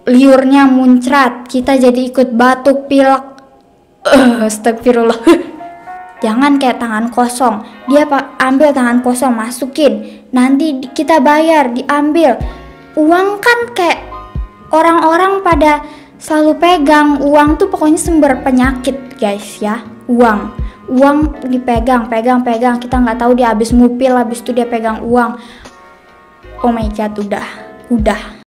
liurnya muncrat, kita jadi ikut batuk, pilek. Astagfirullah. Jangan kayak tangan kosong. Dia ambil tangan kosong, masukin. Nanti kita bayar, diambil. Uang kan kayak orang-orang pada selalu pegang. Uang tuh pokoknya sumber penyakit, guys ya. Uang dipegang, pegang. Kita nggak tahu dia habis ngupil, habis itu dia pegang uang. Oh my god, udah.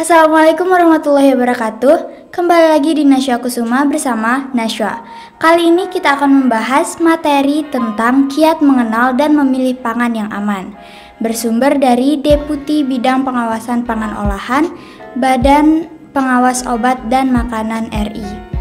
Assalamualaikum warahmatullahi wabarakatuh. Kembali lagi di Nashwa Kusuma bersama Nashwa. Kali ini kita akan membahas materi tentang kiat mengenal dan memilih pangan yang aman. Bersumber dari Deputi Bidang Pengawasan Pangan Olahan, Badan Pengawas Obat dan Makanan RI.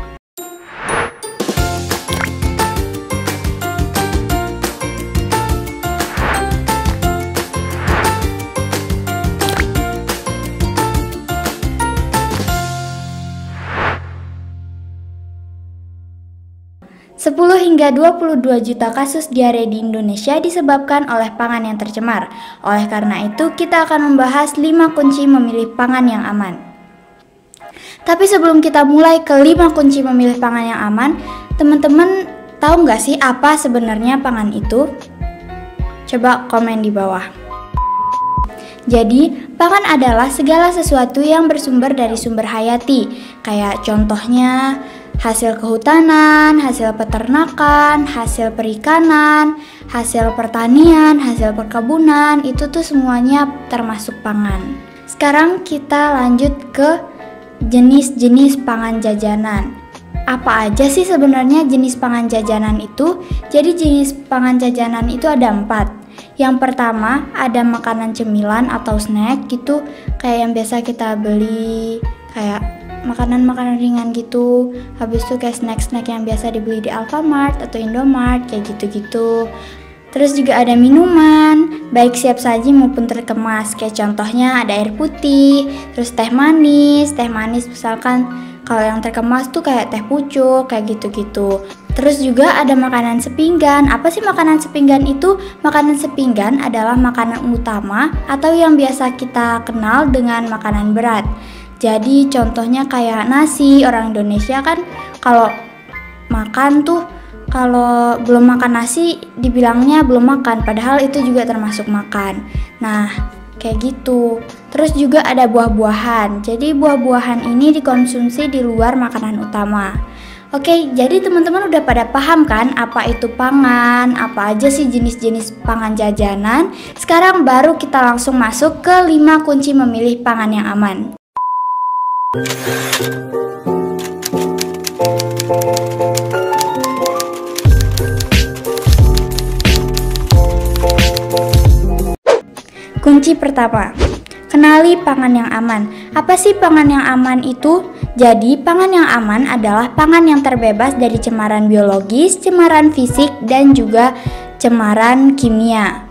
10 hingga 22 juta kasus diare di Indonesia disebabkan oleh pangan yang tercemar. Oleh karena itu, kita akan membahas 5 kunci memilih pangan yang aman. Tapi sebelum kita mulai ke 5 kunci memilih pangan yang aman, teman-teman tahu nggak sih apa sebenarnya pangan itu? Coba komen di bawah. Jadi, pangan adalah segala sesuatu yang bersumber dari sumber hayati, kayak contohnya hasil kehutanan, hasil peternakan, hasil perikanan, hasil pertanian, hasil perkebunan, itu tuh semuanya termasuk pangan. Sekarang kita lanjut ke jenis-jenis pangan jajanan. Apa aja sih sebenarnya jenis pangan jajanan itu? Jadi jenis pangan jajanan itu ada 4. Yang pertama ada makanan cemilan atau snack gitu, kayak yang biasa kita beli, kayak makanan-makanan ringan gitu. Habis itu kayak snack-snack yang biasa dibeli di Alfamart atau Indomart, kayak gitu-gitu. Terus juga ada minuman, baik siap saji maupun terkemas, kayak contohnya ada air putih, terus teh manis misalkan kalau yang terkemas tuh kayak teh pucuk, kayak gitu-gitu. Terus juga ada makanan sepinggan. Apa sih makanan sepinggan itu? Makanan sepinggan adalah makanan utama atau yang biasa kita kenal dengan makanan berat. Jadi contohnya kayak nasi, orang Indonesia kan kalau makan tuh, kalau belum makan nasi dibilangnya belum makan, padahal itu juga termasuk makan. Nah, kayak gitu. Terus juga ada buah-buahan. Jadi buah-buahan ini dikonsumsi di luar makanan utama. Oke, jadi teman-teman udah pada paham kan apa itu pangan, apa aja sih jenis-jenis pangan jajanan. Sekarang baru kita langsung masuk ke 5 kunci memilih pangan yang aman. Kunci pertama, kenali pangan yang aman. Apa sih pangan yang aman itu? Jadi, pangan yang aman adalah pangan yang terbebas dari cemaran biologis, cemaran fisik, dan juga cemaran kimia.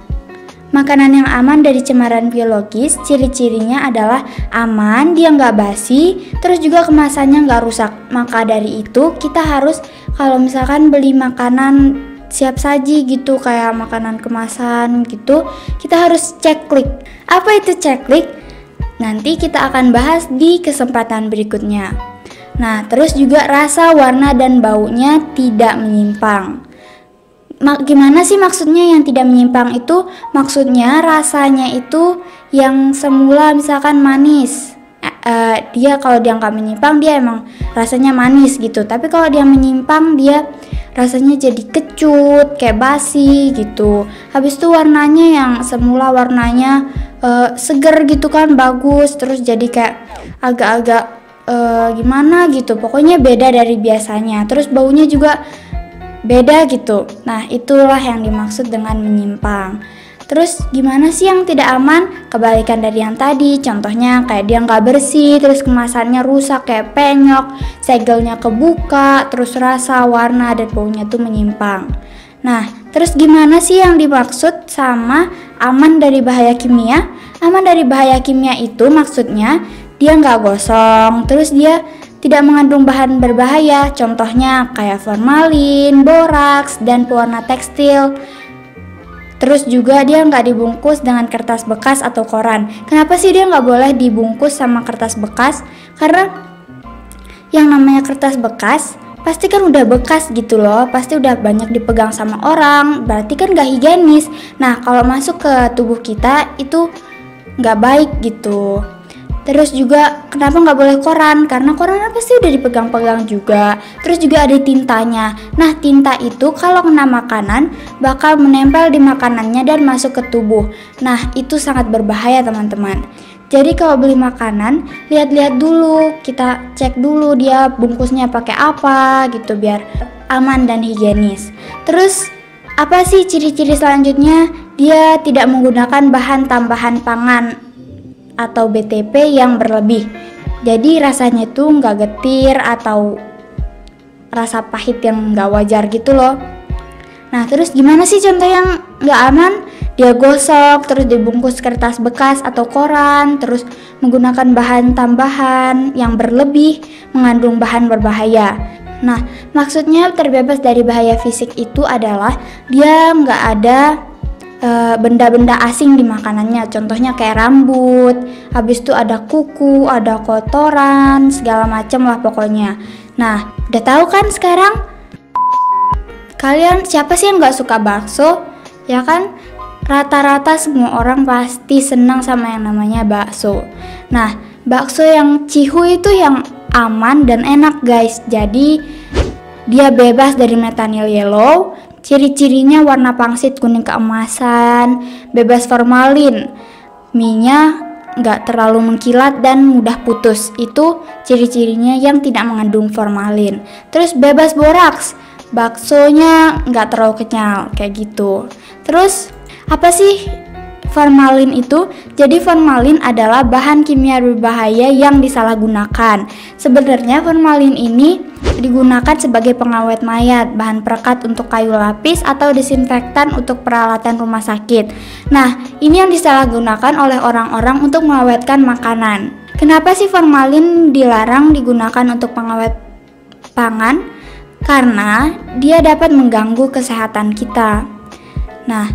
Makanan yang aman dari cemaran biologis, ciri-cirinya adalah aman, dia nggak basi, terus juga kemasannya nggak rusak. Maka dari itu kita harus, kalau misalkan beli makanan siap saji gitu, kayak makanan kemasan gitu, kita harus cek klik. Apa itu cek klik? Nanti kita akan bahas di kesempatan berikutnya. Nah, terus juga rasa, warna, dan baunya tidak menyimpang. Gimana sih maksudnya yang tidak menyimpang itu? Maksudnya rasanya itu yang semula misalkan manis, dia kalau dia nggak menyimpang dia emang rasanya manis gitu. Tapi kalau dia menyimpang dia rasanya jadi kecut, kayak basi gitu. Habis itu warnanya yang semula warnanya seger gitu kan, bagus, terus jadi kayak agak-agak gimana gitu, pokoknya beda dari biasanya. Terus baunya juga beda gitu. Nah, itulah yang dimaksud dengan menyimpang. Terus gimana sih yang tidak aman? Kebalikan dari yang tadi, contohnya kayak dia nggak bersih, terus kemasannya rusak kayak penyok, segelnya kebuka, terus rasa, warna, dan baunya tuh menyimpang. Nah, terus gimana sih yang dimaksud sama aman dari bahaya kimia? Aman dari bahaya kimia itu maksudnya dia nggak gosong, terus dia tidak mengandung bahan berbahaya, contohnya kayak formalin, boraks, dan pewarna tekstil. Terus juga dia nggak dibungkus dengan kertas bekas atau koran. Kenapa sih dia nggak boleh dibungkus sama kertas bekas? Karena yang namanya kertas bekas pasti kan udah bekas gitu loh, pasti udah banyak dipegang sama orang, berarti kan nggak higienis. Nah, kalau masuk ke tubuh kita itu nggak baik gitu. Terus juga kenapa nggak boleh koran? Karena koran pasti udah dipegang-pegang juga. Terus juga ada tintanya. Nah, tinta itu kalau kena makanan bakal menempel di makanannya dan masuk ke tubuh. Nah, itu sangat berbahaya teman-teman. Jadi kalau beli makanan, lihat-lihat dulu, kita cek dulu dia bungkusnya pakai apa gitu biar aman dan higienis. Terus apa sih ciri-ciri selanjutnya? Dia tidak menggunakan bahan tambahan pangan atau BTP yang berlebih. Jadi rasanya tuh nggak getir atau rasa pahit yang nggak wajar gitu loh. Nah, terus gimana sih contoh yang nggak aman? Dia gosok, terus dibungkus kertas bekas atau koran, terus menggunakan bahan tambahan yang berlebih, mengandung bahan berbahaya. Nah, maksudnya terbebas dari bahaya fisik itu adalah dia nggak ada benda-benda asing di makanannya, contohnya kayak rambut, habis itu ada kuku, ada kotoran, segala macam lah pokoknya. Nah, udah tahu kan sekarang? Kalian siapa sih yang nggak suka bakso? Ya kan? Rata-rata semua orang pasti senang sama yang namanya bakso. Nah, bakso yang Cihu itu yang aman dan enak guys. Jadi dia bebas dari methanol yellow. Ciri-cirinya warna pangsit kuning keemasan, bebas formalin, mie-nya nggak terlalu mengkilat dan mudah putus. Itu ciri-cirinya yang tidak mengandung formalin. Terus bebas boraks, baksonya nggak terlalu kenyal kayak gitu. Terus apa sih formalin itu? Jadi formalin adalah bahan kimia berbahaya yang disalahgunakan. Sebenarnya formalin ini digunakan sebagai pengawet mayat, bahan perekat untuk kayu lapis, atau disinfektan untuk peralatan rumah sakit. Nah, ini yang disalahgunakan oleh orang-orang untuk mengawetkan makanan. Kenapa sih formalin dilarang digunakan untuk pengawet pangan? Karena dia dapat mengganggu kesehatan kita. Nah,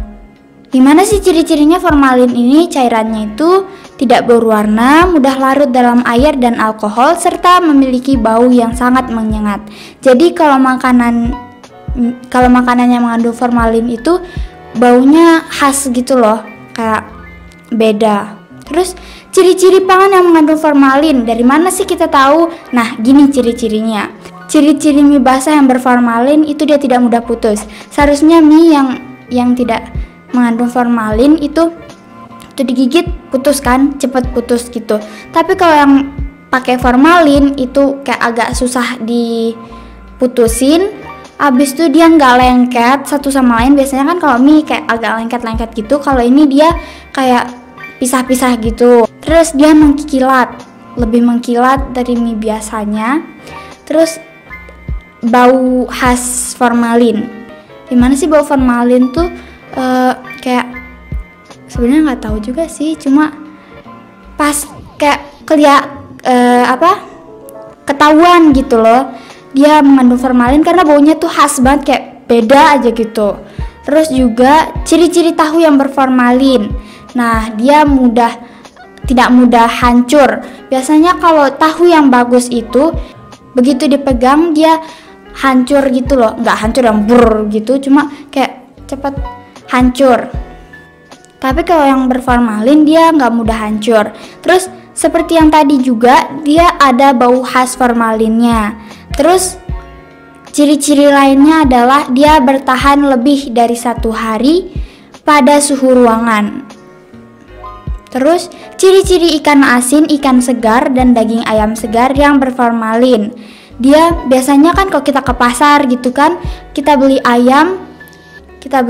gimana sih ciri-cirinya formalin ini? Cairannya itu tidak berwarna, mudah larut dalam air dan alkohol, serta memiliki bau yang sangat menyengat. Jadi kalau makanan yang mengandung formalin itu baunya khas gitu loh, kayak beda. Terus ciri-ciri pangan yang mengandung formalin, dari mana sih kita tahu? Nah, gini ciri-cirinya. Ciri-ciri mie basah yang berformalin itu dia tidak mudah putus. Seharusnya mie yang tidak mengandung formalin itu digigit putus kan, cepet putus gitu. Tapi kalau yang pakai formalin itu kayak agak susah diputusin. Abis itu dia nggak lengket satu sama lain. Biasanya kan kalau mie kayak agak lengket-lengket gitu, kalau ini dia kayak pisah-pisah gitu. Terus dia mengkilat, lebih mengkilat dari mie biasanya. Terus bau khas formalin. Gimana sih bau formalin tuh? Kayak sebenarnya nggak tahu juga sih, cuma pas kayak ketahuan gitu loh dia mengandung formalin karena baunya tuh khas banget, kayak beda aja gitu. Terus juga ciri-ciri tahu yang berformalin. Nah, dia tidak mudah hancur. Biasanya kalau tahu yang bagus itu begitu dipegang dia hancur gitu loh, nggak hancur yang brr gitu, cuma kayak cepat hancur. Tapi kalau yang berformalin dia nggak mudah hancur. Terus seperti yang tadi juga dia ada bau khas formalinnya. Terus ciri-ciri lainnya adalah dia bertahan lebih dari 1 hari pada suhu ruangan. Terus ciri-ciri ikan asin, ikan segar, dan daging ayam segar yang berformalin. Dia biasanya kan kalau kita ke pasar gitu kan, kita beli ayam, kita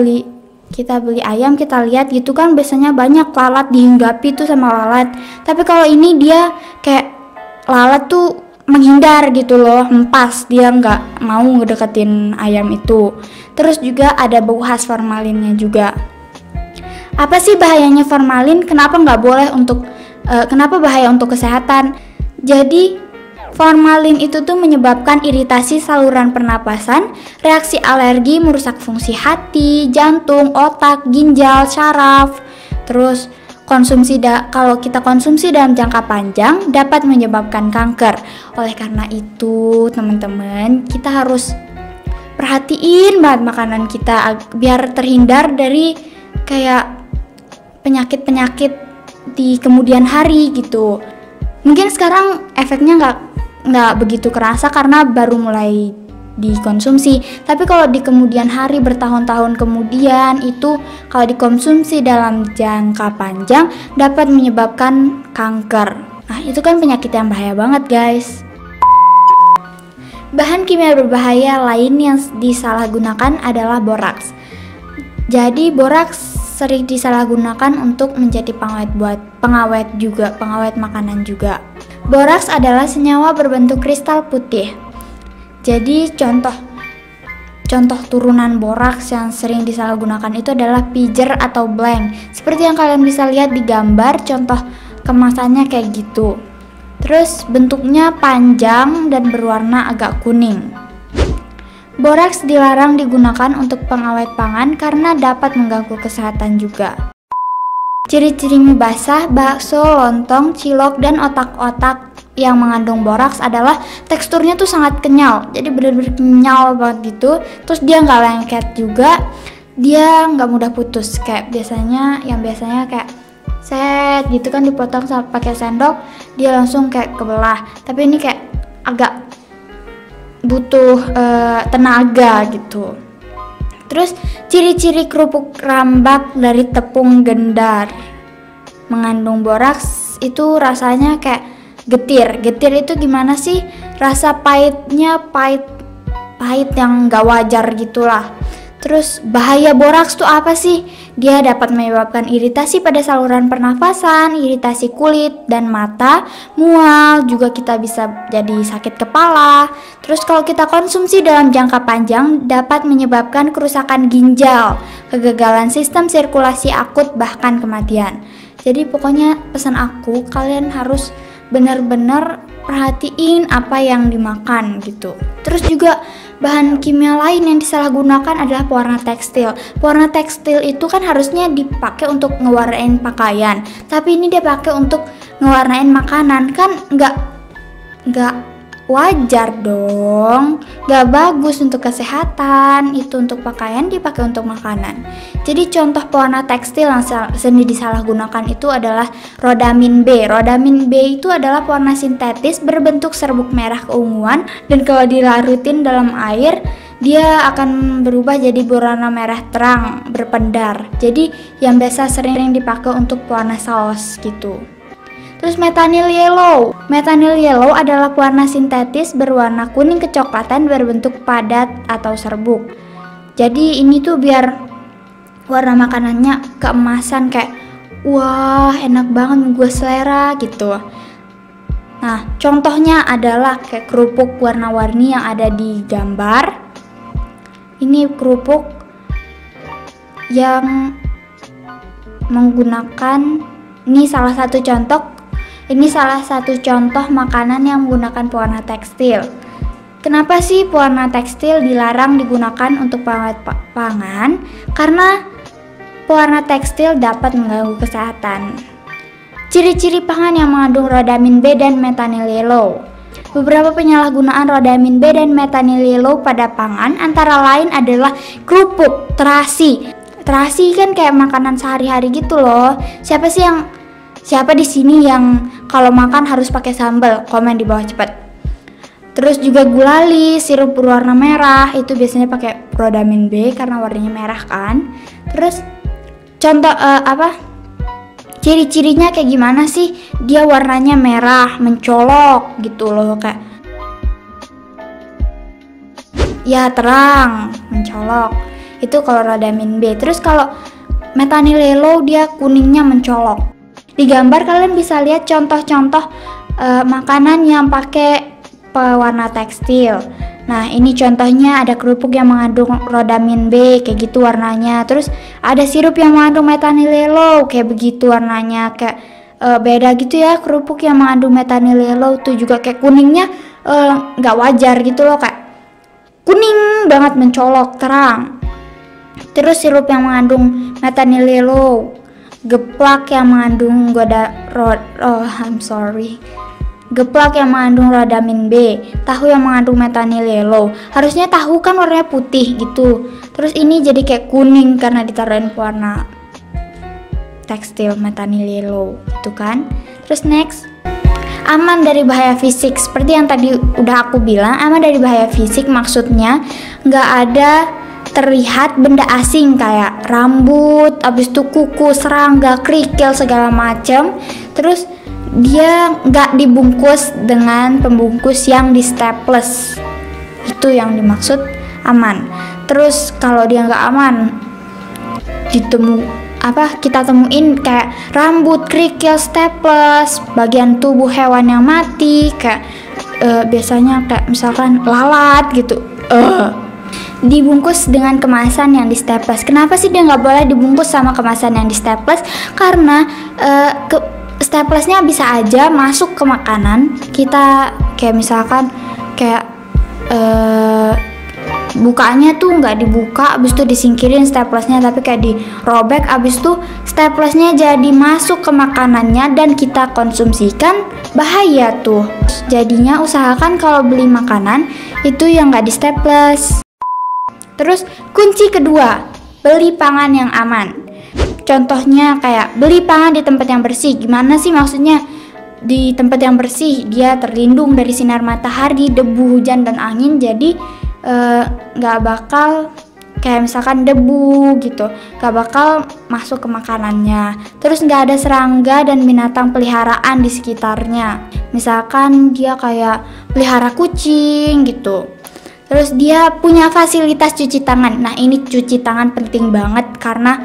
lihat gitu kan biasanya banyak lalat, dihinggapi tuh sama lalat. Tapi kalau ini dia kayak lalat tuh menghindar gitu loh, hempas, dia nggak mau ngedeketin ayam itu. Terus juga ada bau khas formalinnya juga. Apa sih bahayanya formalin? Kenapa bahaya untuk kesehatan? Jadi formalin itu tuh menyebabkan iritasi saluran pernapasan, reaksi alergi, merusak fungsi hati, jantung, otak, ginjal, saraf. Terus kalau kita konsumsi dalam jangka panjang dapat menyebabkan kanker. Oleh karena itu, teman-teman, kita harus perhatiin banget makanan kita biar terhindar dari kayak penyakit-penyakit di kemudian hari gitu. Mungkin sekarang efeknya nggak begitu kerasa karena baru mulai dikonsumsi, tapi kalau di kemudian hari, bertahun-tahun kemudian, itu kalau dikonsumsi dalam jangka panjang dapat menyebabkan kanker. Nah, itu kan penyakit yang bahaya banget, guys. Bahan kimia berbahaya lain yang disalahgunakan adalah boraks. Jadi boraks sering disalahgunakan untuk menjadi pengawet makanan juga. Boraks adalah senyawa berbentuk kristal putih. Jadi contoh turunan boraks yang sering disalahgunakan itu adalah pijer atau blank. Seperti yang kalian bisa lihat di gambar, contoh kemasannya kayak gitu. Terus bentuknya panjang dan berwarna agak kuning. Boraks dilarang digunakan untuk pengawet pangan karena dapat mengganggu kesehatan juga. Ciri-ciri mie basah, bakso, lontong, cilok, dan otak-otak yang mengandung boraks adalah teksturnya tuh sangat kenyal. Jadi benar-benar kenyal banget gitu. Terus dia nggak lengket juga, dia nggak mudah putus. Kayak biasanya kayak set gitu kan, dipotong pakai sendok, dia langsung kayak kebelah. Tapi ini kayak agak butuh tenaga gitu. Terus ciri-ciri kerupuk rambak dari tepung gendar mengandung boraks itu rasanya kayak getir. Getir itu gimana sih? Rasa pahitnya pahit yang gak wajar gitulah. Terus bahaya boraks tuh apa sih? Dia dapat menyebabkan iritasi pada saluran pernafasan, iritasi kulit dan mata, mual, juga kita bisa jadi sakit kepala. Terus kalau kita konsumsi dalam jangka panjang dapat menyebabkan kerusakan ginjal, kegagalan sistem sirkulasi akut, bahkan kematian. Jadi pokoknya pesan aku, kalian harus benar-benar perhatiin apa yang dimakan gitu. Terus juga bahan kimia lain yang disalahgunakan adalah pewarna tekstil. Pewarna tekstil itu kan harusnya dipakai untuk ngewarnain pakaian, tapi ini dia pakai untuk ngewarnain makanan. Kan nggak wajar dong, nggak bagus untuk kesehatan. Itu untuk pakaian, dipakai untuk makanan. Jadi contoh pewarna tekstil yang sering disalahgunakan itu adalah rodamin B. Rodamin B itu adalah pewarna sintetis berbentuk serbuk merah keunguan, dan kalau dilarutin dalam air dia akan berubah jadi berwarna merah terang berpendar. Jadi yang biasa sering dipakai untuk pewarna saus gitu. Terus methanol yellow. Methanol yellow adalah pewarna sintetis berwarna kuning kecoklatan berbentuk padat atau serbuk. Jadi ini tuh biar warna makanannya keemasan, kayak wah enak banget, gue selera gitu. Nah, contohnya adalah kayak kerupuk warna-warni yang ada di gambar. Ini kerupuk yang menggunakan, ini salah satu contoh makanan yang menggunakan pewarna tekstil. Kenapa sih pewarna tekstil dilarang digunakan untuk pengawet pangan? Karena pewarna tekstil dapat mengganggu kesehatan. Ciri-ciri pangan yang mengandung rodamin B dan methanol yellow. Beberapa penyalahgunaan rodamin B dan methanol yellow pada pangan antara lain adalah kerupuk, terasi. Terasi kan kayak makanan sehari-hari gitu loh. Siapa di sini yang kalau makan harus pakai sambal? Komen di bawah cepat. Terus juga gulali, sirup berwarna merah, itu biasanya pakai rodamin B karena warnanya merah kan. Terus Ciri-cirinya kayak gimana sih? Dia warnanya merah, mencolok gitu loh, kayak ya terang, mencolok. Itu kalau rhodamin B. Terus kalau metanyl yellow dia kuningnya mencolok. Di gambar kalian bisa lihat contoh-contoh makanan yang pakai pewarna tekstil. Nah, ini contohnya ada kerupuk yang mengandung rhodamin B kayak gitu warnanya. Terus ada sirup yang mengandung metanyl yellow kayak begitu warnanya, kayak beda gitu ya. Kerupuk yang mengandung metanyl yellow tuh juga kayak kuningnya nggak wajar gitu loh, kayak kuning banget mencolok terang. Terus sirup yang mengandung metanyl yellow, geplak yang mengandung geplak yang mengandung rhodamin B, tahu yang mengandung metanyl yellow. Harusnya tahu kan warnanya putih gitu. Terus ini jadi kayak kuning karena ditaruhin warna tekstil metanyl yellow gitu kan. Terus next, aman dari bahaya fisik. Seperti yang tadi udah aku bilang, aman dari bahaya fisik maksudnya nggak ada terlihat benda asing kayak rambut, abis itu kuku, serangga, kerikil segala macam. Terus dia nggak dibungkus dengan pembungkus yang di staples. Itu yang dimaksud aman. Terus kalau dia nggak aman, kita temuin kayak rambut, kerikil, staples, bagian tubuh hewan yang mati, kayak biasanya kayak misalkan lalat gitu. Dibungkus dengan kemasan yang di staples. Kenapa sih dia nggak boleh dibungkus sama kemasan yang di staples? Karena staplesnya bisa aja masuk ke makanan kita, kayak misalkan kayak bukanya tuh nggak dibuka, abis itu disingkirin staplesnya, tapi kayak dirobek, abis itu staplesnya jadi masuk ke makanannya dan kita konsumsikan, bahaya tuh. Jadinya usahakan kalau beli makanan itu yang nggak di staples. Terus kunci kedua, beli pangan yang aman. Contohnya kayak beli pangan di tempat yang bersih. Gimana sih maksudnya? Di tempat yang bersih dia terlindung dari sinar matahari, debu, hujan, dan angin, jadi gak bakal kayak misalkan debu gitu, gak bakal masuk ke makanannya. Terus gak ada serangga dan binatang peliharaan di sekitarnya. Misalkan dia kayak pelihara kucing gitu. Terus dia punya fasilitas cuci tangan. Nah, ini cuci tangan penting banget karena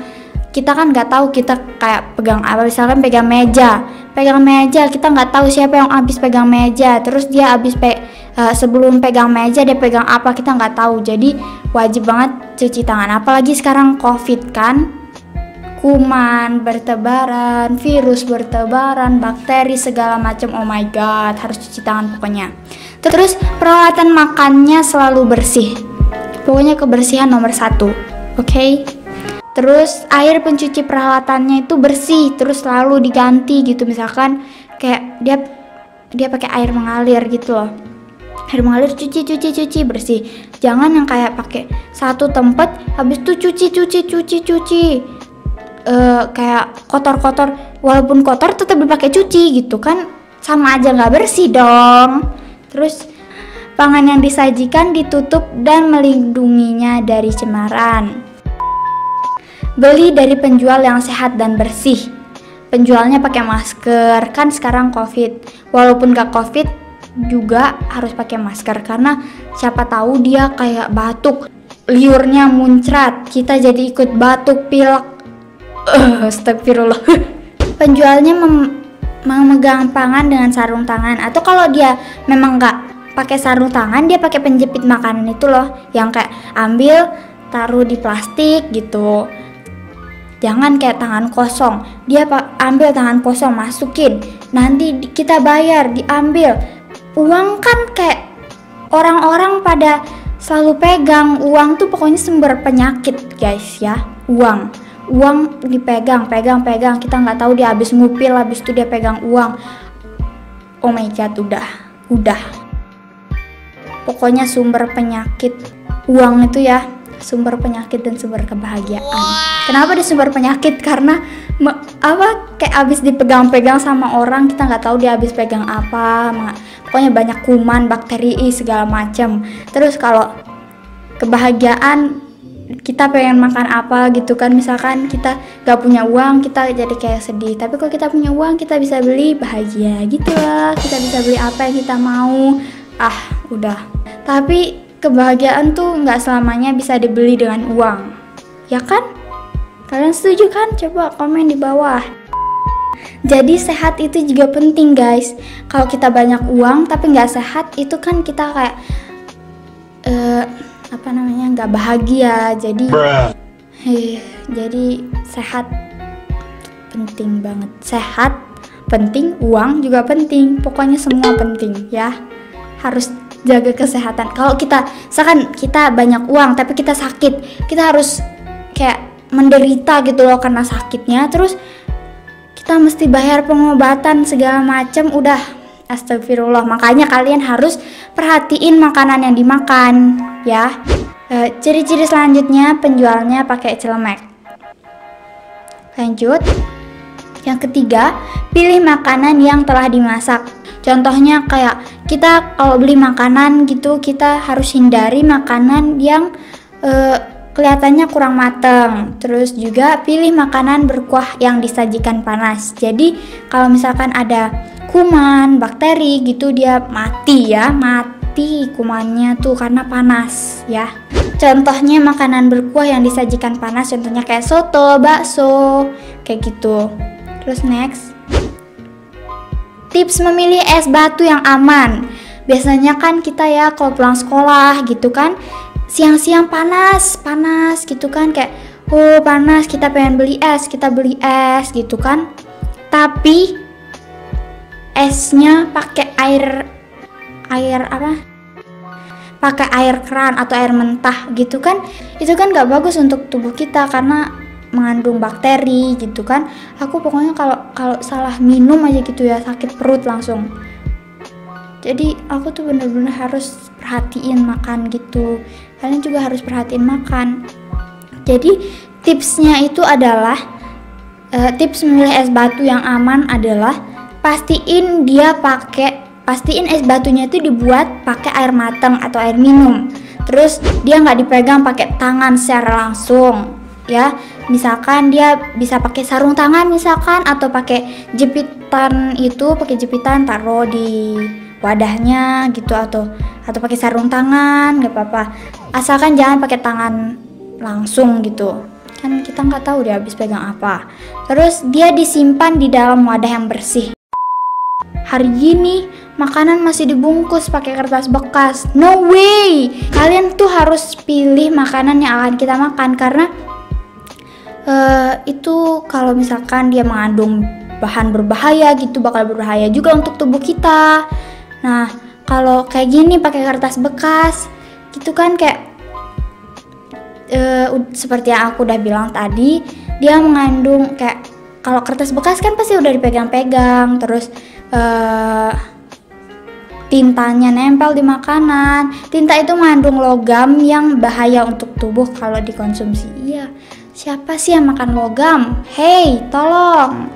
kita kan nggak tahu kita kayak pegang apa, misalkan pegang meja kita nggak tahu siapa yang habis pegang meja, terus dia habis sebelum pegang meja dia pegang apa, kita nggak tahu. Jadi wajib banget cuci tangan, apalagi sekarang COVID kan, kuman bertebaran, virus bertebaran, bakteri segala macam. Oh my god, harus cuci tangan pokoknya. Terus peralatan makannya selalu bersih, pokoknya kebersihan nomor 1, oke? Terus air pencuci peralatannya itu bersih, terus selalu diganti gitu. Misalkan kayak dia pakai air mengalir gitu loh, air mengalir cuci bersih. Jangan yang kayak pakai satu tempat habis itu cuci kayak kotor, walaupun kotor tetap dipakai cuci gitu kan, sama aja nggak bersih dong. Terus pangan yang disajikan ditutup dan melindunginya dari cemaran. Beli dari penjual yang sehat dan bersih. Penjualnya pakai masker, kan sekarang COVID. Walaupun gak COVID juga harus pakai masker karena siapa tahu dia kayak batuk, liurnya muncrat, kita jadi ikut batuk, pilek. Astagfirullah. Penjualnya memegang pangan dengan sarung tangan, atau kalau dia memang gak pakai sarung tangan, dia pakai penjepit makanan itu loh, yang kayak ambil taruh di plastik gitu. Jangan kayak tangan kosong, dia ambil tangan kosong masukin, nanti kita bayar, diambil. Uang kan kayak orang-orang pada selalu pegang uang tuh, pokoknya sumber penyakit guys ya. Uang dipegang, kita nggak tahu dia habis ngupil, habis itu dia pegang uang. Oh my god, udah. Pokoknya sumber penyakit uang itu ya, sumber penyakit dan sumber kebahagiaan. Kenapa dia sumber penyakit? Karena kayak abis dipegang-pegang sama orang, kita nggak tahu dia habis pegang apa. Pokoknya banyak kuman, bakteri segala macam. Terus kalau kebahagiaan kita pengen makan apa gitu kan, misalkan kita gak punya uang kita jadi kayak sedih, tapi kalau kita punya uang kita bisa beli bahagia gitu lah, kita bisa beli apa yang kita mau. Udah. Tapi kebahagiaan tuh gak selamanya bisa dibeli dengan uang, ya kan? Kalian setuju kan? Coba komen di bawah. Jadi sehat itu juga penting guys. Kalau kita banyak uang tapi nggak sehat, itu kan kita kayak nggak bahagia. Jadi sehat penting banget. Sehat penting, uang juga penting. Pokoknya semua penting ya. Harus jaga kesehatan. Kalau misalkan kita banyak uang tapi kita sakit, kita harus kayak menderita gitu loh karena sakitnya. Terus kita mesti bayar pengobatan segala macam, udah astagfirullah. Makanya kalian harus perhatiin makanan yang dimakan ya. Ciri-ciri selanjutnya, penjualnya pakai celemek. Lanjut. Yang ketiga, pilih makanan yang telah dimasak. Contohnya kayak kita kalau beli makanan gitu, kita harus hindari makanan yang kelihatannya kurang matang. Terus juga pilih makanan berkuah yang disajikan panas. Jadi kalau misalkan ada kuman, bakteri gitu, dia mati kumannya tuh karena panas ya. Contohnya makanan berkuah yang disajikan panas, contohnya kayak soto, bakso, kayak gitu. Terus next, tips memilih es batu yang aman. Biasanya kan kita ya kalau pulang sekolah gitu kan, siang-siang panas gitu kan, kayak panas, kita pengen beli es gitu kan. Tapi esnya pakai pakai air keran atau air mentah gitu kan. Itu kan gak bagus untuk tubuh kita karena mengandung bakteri gitu kan. Aku pokoknya kalau salah minum aja gitu ya, sakit perut langsung. Jadi aku tuh bener-bener harus perhatiin makan gitu. Kalian juga harus perhatiin makan. Jadi tipsnya itu adalah tips memilih es batu yang aman adalah pastiin es batunya itu dibuat pakai air matang atau air minum. Terus dia nggak dipegang pakai tangan secara langsung ya. Misalkan dia bisa pakai sarung tangan misalkan, atau pakai jepitan taruh di wadahnya gitu, atau pakai sarung tangan, nggak apa-apa, asalkan jangan pakai tangan langsung gitu kan, kita nggak tahu dia habis pegang apa. Terus dia disimpan di dalam wadah yang bersih. Hari ini makanan masih dibungkus pakai kertas bekas, no way. Kalian tuh harus pilih makanan yang akan kita makan, karena itu kalau misalkan dia mengandung bahan berbahaya gitu, bakal berbahaya juga untuk tubuh kita. Nah, kalau kayak gini pakai kertas bekas gitu kan, kayak seperti yang aku udah bilang tadi, dia mengandung kayak, kalau kertas bekas kan pasti udah dipegang-pegang, terus tintanya nempel di makanan. Tinta itu mengandung logam yang bahaya untuk tubuh kalau dikonsumsi. Iya, siapa sih yang makan logam? Hey, tolong.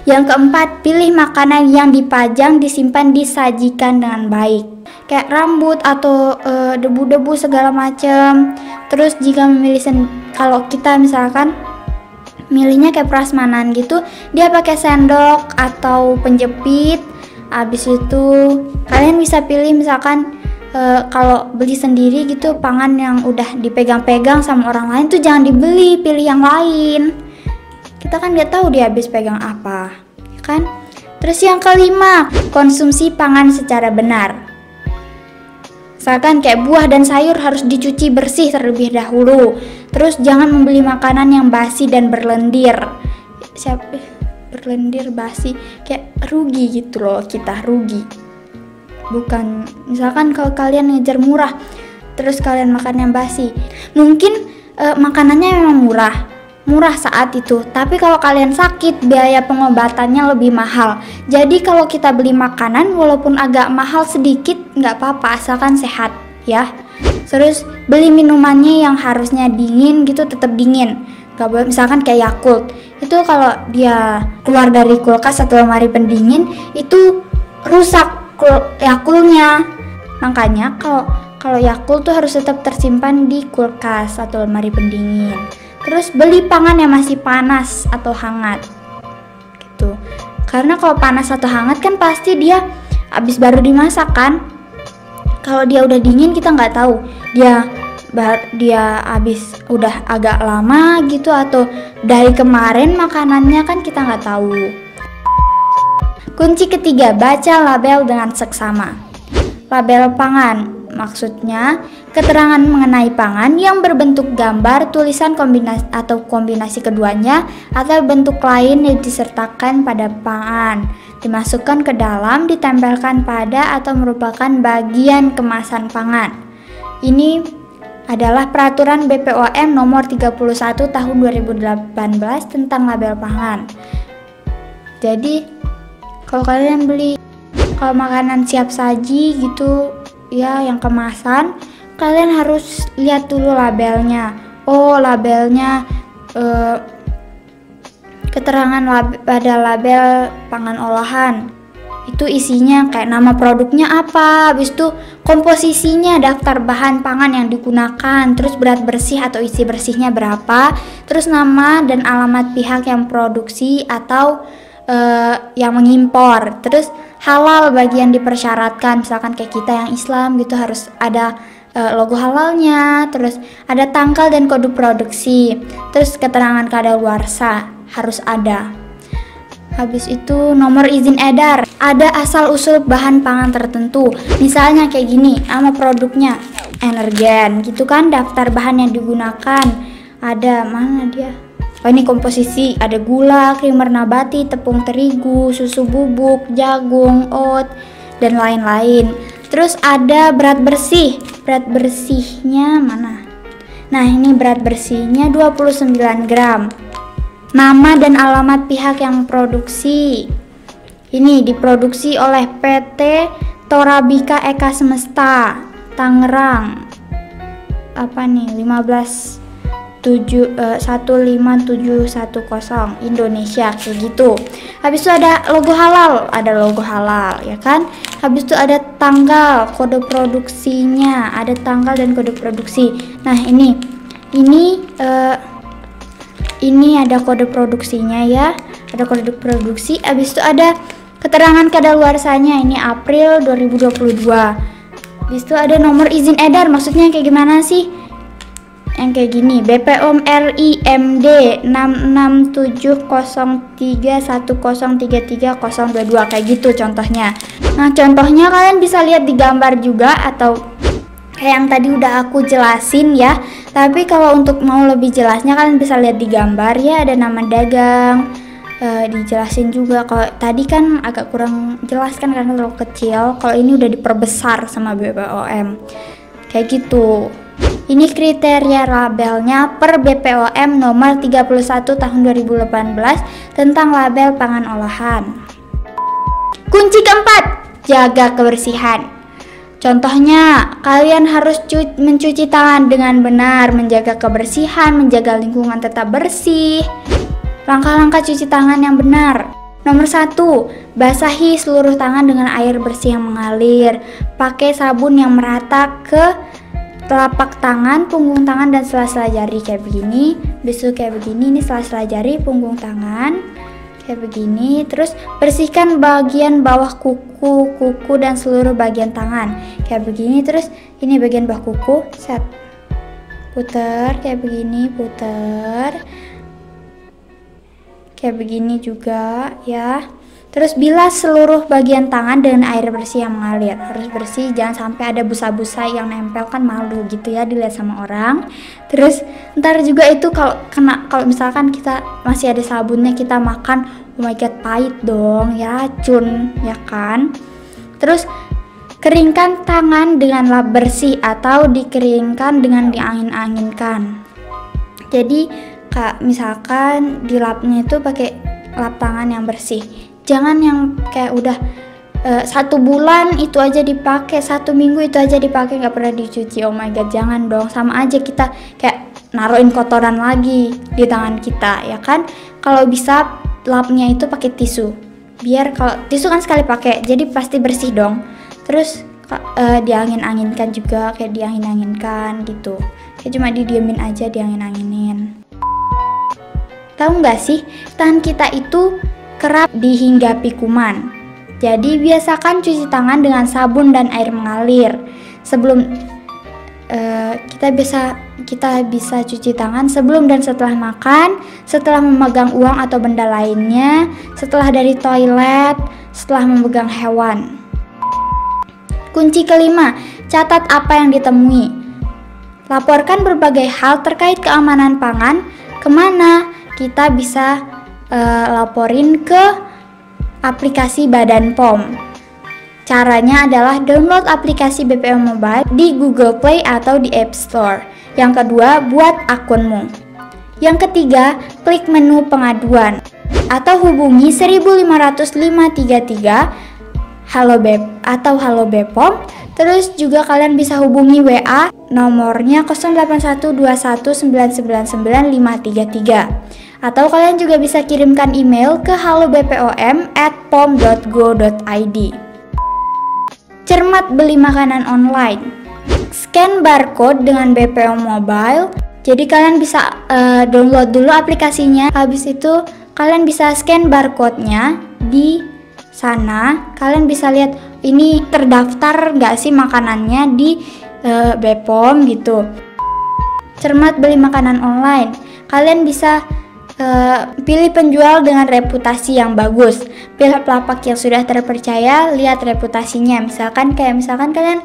Yang keempat, pilih makanan yang dipajang, disimpan, disajikan dengan baik. Kayak rambut atau debu-debu segala macam. Terus jika memilih kalau kita misalkan milihnya kayak prasmanan gitu, dia pakai sendok atau penjepit. Habis itu kalian bisa pilih misalkan kalau beli sendiri gitu, pangan yang udah dipegang-pegang sama orang lain tuh jangan dibeli, pilih yang lain. Kita kan nggak tahu dia habis pegang apa, kan? Terus yang kelima, konsumsi pangan secara benar. Misalkan kayak buah dan sayur harus dicuci bersih terlebih dahulu. Terus jangan membeli makanan yang basi dan berlendir. Berlendir basi, kayak rugi gitu loh, kita rugi. Bukan, misalkan kalau kalian ngejar murah, terus kalian makan yang basi, mungkin makanannya memang murah saat itu, tapi kalau kalian sakit, biaya pengobatannya lebih mahal. Jadi kalau kita beli makanan walaupun agak mahal sedikit nggak apa-apa, asalkan sehat ya. Terus beli minumannya yang harusnya dingin gitu, tetap dingin. Gak boleh misalkan kayak Yakult, itu kalau dia keluar dari kulkas atau lemari pendingin itu rusak Yakultnya. Makanya kalau Kalau Yakult tuh harus tetap tersimpan di kulkas atau lemari pendingin. Terus beli pangan yang masih panas atau hangat gitu. Karena kalau panas atau hangat kan pasti dia habis baru dimasak kan. Kalau dia udah dingin kita nggak tahu dia habis udah agak lama gitu atau dari kemarin makanannya, kan kita nggak tahu. Kunci ketiga, baca label dengan seksama. Label pangan, maksudnya keterangan mengenai pangan yang berbentuk gambar, tulisan kombinasi keduanya atau bentuk lain yang disertakan pada pangan, dimasukkan ke dalam, ditempelkan pada atau merupakan bagian kemasan pangan. Ini adalah peraturan BPOM nomor 31 tahun 2018 tentang label pangan. Jadi kalau kalian beli makanan siap saji gitu ya yang kemasan, kalian harus lihat dulu labelnya. Oh, labelnya keterangan pada label pangan olahan itu isinya kayak nama produknya apa, habis itu komposisinya, daftar bahan pangan yang digunakan, terus berat bersih atau isi bersihnya berapa, terus nama dan alamat pihak yang produksi atau yang mengimpor, terus halal bagi yang dipersyaratkan, misalkan kayak kita yang Islam gitu harus ada logo halalnya, terus ada tanggal dan kode produksi, terus keterangan kadaluarsa harus ada. Habis itu nomor izin edar, ada asal usul bahan pangan tertentu, misalnya kayak gini, nama produknya Energen gitu kan, daftar bahan yang digunakan, ada mana dia? Oh, ini komposisi, ada gula, krimer nabati, tepung terigu, susu bubuk, jagung, oat, dan lain-lain. Terus ada berat bersih. Berat bersihnya mana? Nah, ini berat bersihnya 29 gram. Nama dan alamat pihak yang memproduksi. Ini diproduksi oleh PT Torabika Eka Semesta, Tangerang. Apa nih? 15710 Indonesia kayak gitu. Habis itu ada logo halal, ya kan? Habis itu ada tanggal, kode produksinya, ada tanggal dan kode produksi. Nah, ini ada kode produksinya ya, ada kode produksi. Habis itu ada keterangan kadaluarsanya, ini April 2022. Habis itu ada nomor izin edar, maksudnya kayak gimana sih? Yang kayak gini, BPOM RI MD 6670310330022 kayak gitu contohnya. Nah, contohnya kalian bisa lihat di gambar juga atau kayak yang tadi udah aku jelasin ya. Tapi kalau untuk mau lebih jelasnya kalian bisa lihat di gambar ya, ada nama dagang, dijelasin juga. Kalau tadi kan agak kurang jelas kan karena terlalu kecil. Kalau ini udah diperbesar sama BPOM. Kayak gitu. Ini kriteria labelnya per BPOM nomor 31 tahun 2018 tentang label pangan olahan. Kunci keempat, jaga kebersihan. Contohnya, kalian harus mencuci tangan dengan benar, menjaga kebersihan, menjaga lingkungan tetap bersih. Langkah-langkah cuci tangan yang benar. Nomor 1, basahi seluruh tangan dengan air bersih yang mengalir. Pakai sabun yang merata ke telapak tangan, punggung tangan, dan sela-sela jari kayak begini. Besok kayak begini, ini sela-sela jari, punggung tangan kayak begini. Terus bersihkan bagian bawah kuku dan seluruh bagian tangan kayak begini. Terus ini bagian bawah kuku, set, puter kayak begini, puter kayak begini juga ya. Terus bilas seluruh bagian tangan dengan air bersih yang mengalir. Harus bersih, jangan sampai ada busa-busa yang nempel, kan malu gitu ya dilihat sama orang. Terus ntar juga itu kalau misalkan kita masih ada sabunnya kita makan, oh my god, pahit dong, ya racun ya kan. Terus keringkan tangan dengan lap bersih atau dikeringkan dengan diangin-anginkan. Jadi misalkan di lapnya itu pakai lap tangan yang bersih. Jangan yang kayak udah 1 bulan itu aja dipakai, 1 minggu itu aja dipakai, nggak pernah dicuci. Oh my god, jangan dong, sama aja kita kayak naruhin kotoran lagi di tangan kita ya kan. Kalau bisa lapnya itu pakai tisu, biar kalau tisu kan sekali pakai jadi pasti bersih dong. Terus diangin-anginkan juga, kayak diangin-anginkan gitu. Kayak cuma didiemin aja, diangin-anginin. Tahu nggak sih, tangan kita itu kerap dihinggapi kuman. Jadi biasakan cuci tangan dengan sabun dan air mengalir. Sebelum kita bisa cuci tangan sebelum dan setelah makan, setelah memegang uang atau benda lainnya, setelah dari toilet, setelah memegang hewan. Kunci kelima, catat apa yang ditemui. Laporkan berbagai hal terkait keamanan pangan. Kemana? Kita bisa laporin ke aplikasi Badan POM. Caranya adalah download aplikasi BPOM Mobile di Google Play atau di App Store. Yang kedua, buat akunmu. Yang ketiga, klik menu pengaduan atau hubungi 15533 Halo BPOM. Terus juga kalian bisa hubungi WA, nomornya 081219995533. Atau kalian juga bisa kirimkan email ke halobpom@pom.go.id. Cermat beli makanan online. Scan barcode dengan BPOM Mobile. Jadi kalian bisa download dulu aplikasinya. Habis itu kalian bisa scan barcode-nya di sana. Kalian bisa lihat ini terdaftar nggak sih makanannya di BPOM gitu. Cermat beli makanan online. Kalian bisa pilih penjual dengan reputasi yang bagus. Pilih pelapak yang sudah terpercaya, lihat reputasinya. Misalkan kalian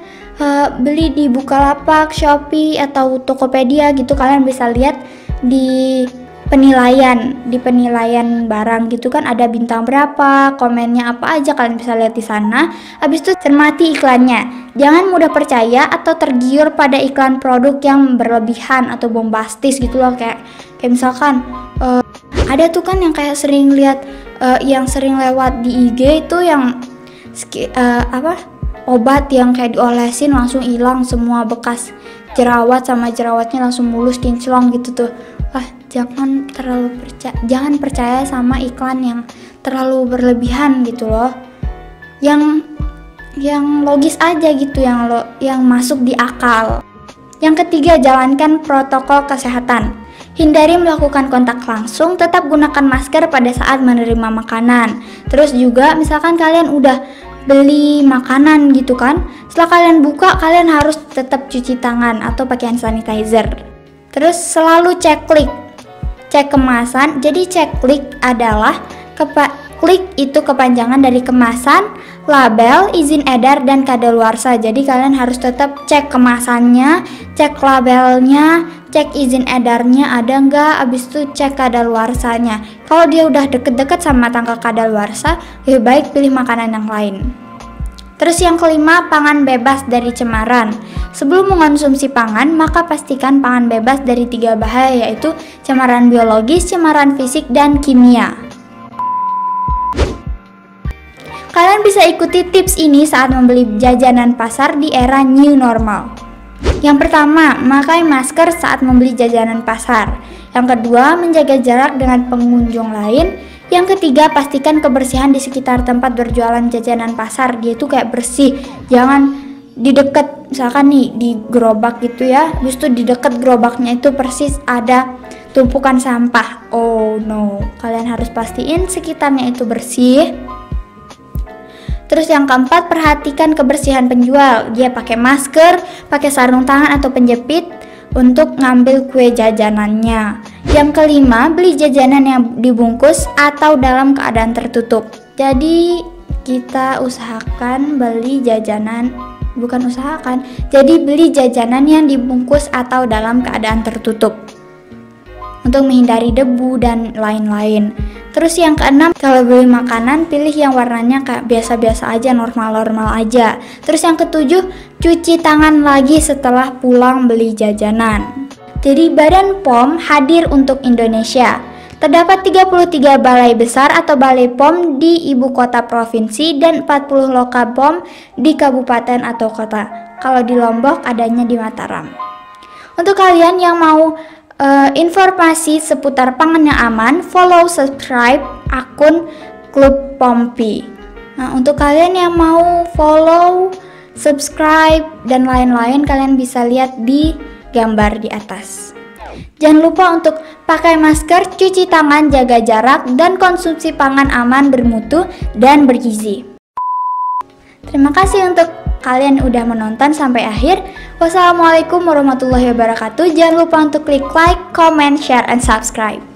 beli di Bukalapak, Shopee atau Tokopedia gitu, kalian bisa lihat di penilaian barang gitu kan, ada bintang berapa, komennya apa aja, kalian bisa lihat di sana. Habis itu cermati iklannya. Jangan mudah percaya atau tergiur pada iklan produk yang berlebihan atau bombastis gitu loh, kayak misalkan ada tuh kan yang kayak sering lihat yang sering lewat di IG itu yang obat yang kayak diolesin langsung hilang semua bekas jerawat, sama jerawatnya langsung mulus kinclong gitu tuh. Jangan percaya sama iklan yang terlalu berlebihan gitu loh. Yang logis aja gitu, yang masuk di akal. Yang ketiga, jalankan protokol kesehatan. Hindari melakukan kontak langsung, tetap gunakan masker pada saat menerima makanan. Terus juga misalkan kalian udah beli makanan gitu kan, setelah kalian buka kalian harus tetap cuci tangan atau pakai hand sanitizer. Terus selalu cek kemasan. Jadi klik adalah klik itu kepanjangan dari kemasan, label, izin edar, dan kadaluarsa. Jadi kalian harus tetap cek kemasannya, cek labelnya, cek izin edarnya ada nggak, abis itu cek kadaluarsanya. Kalau dia udah deket-deket sama tanggal kadaluarsa, lebih baik pilih makanan yang lain. Terus yang kelima, pangan bebas dari cemaran. Sebelum mengonsumsi pangan, maka pastikan pangan bebas dari 3 bahaya, yaitu cemaran biologis, cemaran fisik, dan kimia. Kalian bisa ikuti tips ini saat membeli jajanan pasar di era new normal. Yang pertama, memakai masker saat membeli jajanan pasar. Yang kedua, menjaga jarak dengan pengunjung lain. Yang ketiga, pastikan kebersihan di sekitar tempat berjualan jajanan pasar. Dia itu kayak bersih, jangan di dekat, misalkan nih di gerobak gitu ya, justru di dekat gerobaknya itu persis ada tumpukan sampah. Oh no, kalian harus pastiin sekitarnya itu bersih. Terus yang keempat, perhatikan kebersihan penjual. Dia pakai masker, pakai sarung tangan atau penjepit untuk ngambil kue jajanannya. Yang kelima, beli jajanan yang dibungkus atau dalam keadaan tertutup. Jadi kita usahakan beli jajanan, jadi beli jajanan yang dibungkus atau dalam keadaan tertutup untuk menghindari debu dan lain-lain. Terus yang keenam, kalau beli makanan pilih yang warnanya kayak biasa-biasa aja, normal-normal aja. Terus yang ketujuh, cuci tangan lagi setelah pulang beli jajanan. Jadi Badan POM hadir untuk Indonesia. Terdapat 33 balai besar atau balai POM di ibu kota provinsi dan 40 loka POM di kabupaten atau kota. Kalau di Lombok adanya di Mataram. Untuk kalian yang mau informasi seputar pangan yang aman, follow, subscribe akun Klub Pompi. Nah, untuk kalian yang mau follow subscribe, dan lain-lain kalian bisa lihat di gambar di atas. Jangan lupa untuk pakai masker, cuci tangan, jaga jarak, dan konsumsi pangan aman, bermutu, dan bergizi. Terima kasih untuk kalian udah menonton sampai akhir. Wassalamualaikum warahmatullahi wabarakatuh. Jangan lupa untuk klik like, comment, share, and subscribe.